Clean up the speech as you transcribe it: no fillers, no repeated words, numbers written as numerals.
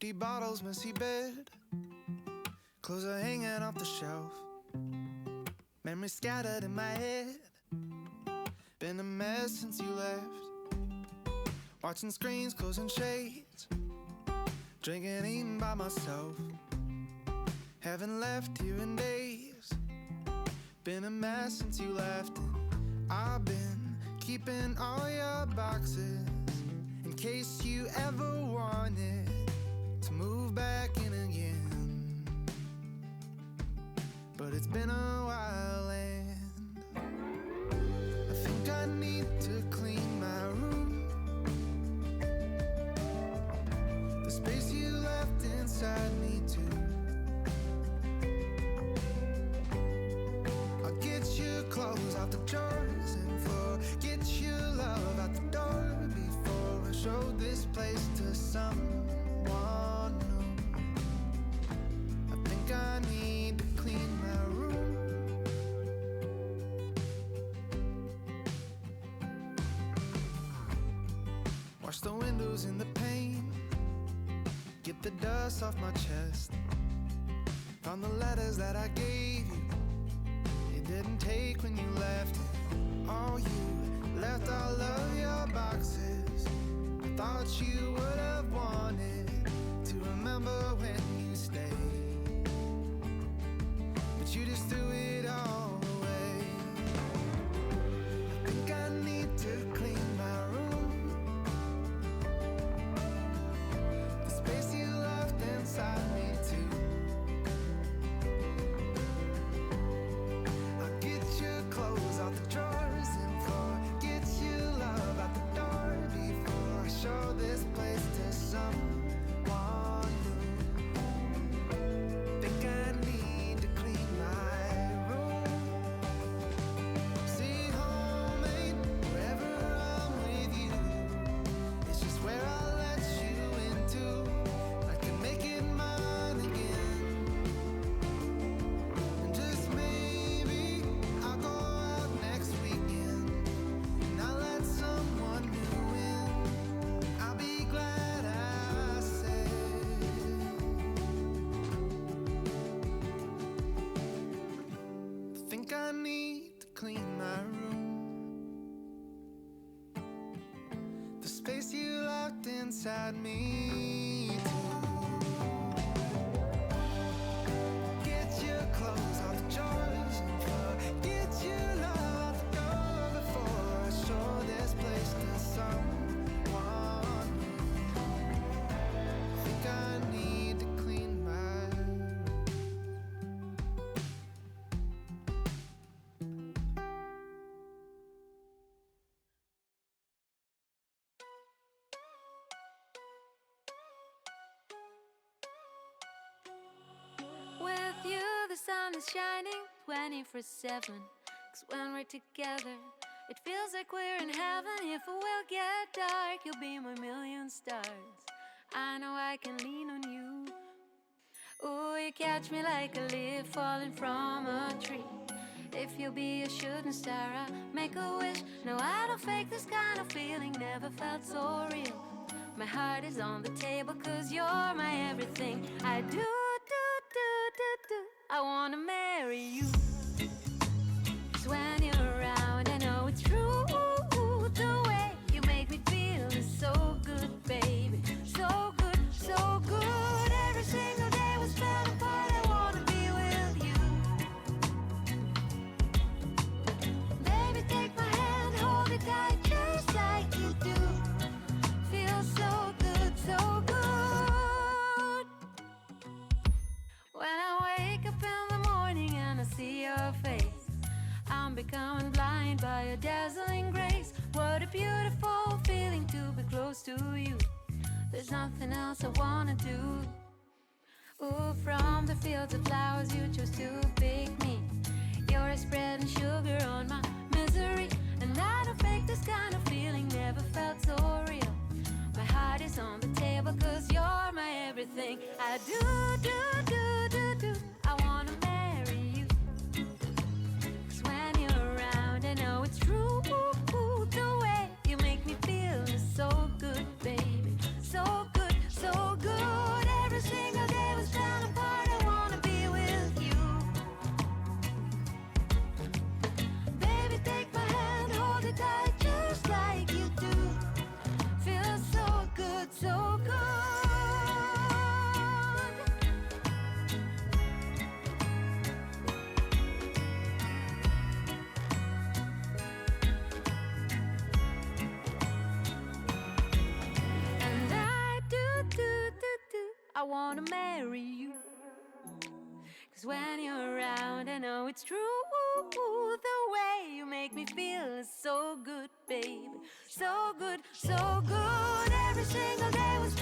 Empty bottles, messy bed, clothes are hanging off the shelf, memories scattered in my head. Been a mess since you left, watching screens, closing shades, drinking, eating by myself. Haven't left you in days. Been a mess since you left, and I've been keeping all your boxes in case you ever wanted to move back in again. But it's been a while and I think I need to clean my room. The space you left inside me too. I'll get your clothes out the drawers and forget your love out the door before I show this place to someone new. I think I need to clean my room. Wash the windows and the paint, get the dust off my chest. Found the letters that I gave you, it didn't take when you left it. Oh, you left all of your boxes. I thought you would have wanted to remember when you stayed, but you just threw it all away. I think I need to clean my room. The space you left inside me too. I'll get your clothes out the drawers and forget your love out the door before I show this place to someone new. Think I need to clean my room. See, home ain't wherever I'm with you, it's just where I let you into. I can make it mine again, and just maybe I'll go out next weekend and I'll let someone new in. I'll be glad I said. I think I need to clean my room. The space you locked inside me too. Get your clothes out the drawers and forget your love out the door before I show this place to someone new. I think I need to clean my room. With you, the sun is shining 24/7. 'Cause when we're together, it feels like we're in heaven. If it will get dark, you'll be my million stars. I know I can lean on you. Ooh, you catch me like a leaf falling from a tree. If you'll be a shooting star, I'll make a wish. No, I don't fake this kind of feeling, never felt so real. My heart is on the table 'cause you're my everything. I do. I wanna marry you. 'Cause when you're around, I know it's true. The way you make me feel is so good, baby. So good, so good. Every single day was fell apart. I wanna be with you. Baby, take my hand, hold it tight, just like you do. Feels so good, so good. When I wake up in the morning and I see your face, I'm becoming blind by your dazzling grace. What a beautiful feeling to be close to you. There's nothing else I wanna do. Ooh, from the fields of flowers you chose to pick me. You're spreading sugar on my misery. And I don't fake this kind of feeling, never felt so real. My heart is on the table 'cause you're my everything. I do. I wanna marry you. 'Cause when you're around, I know it's true. The way you make me feel is so good, baby. So good, so good. wanna marry you. Cause when you're around, I know it's true. The way you make me feel is so good, baby. So good, so good. Every single day was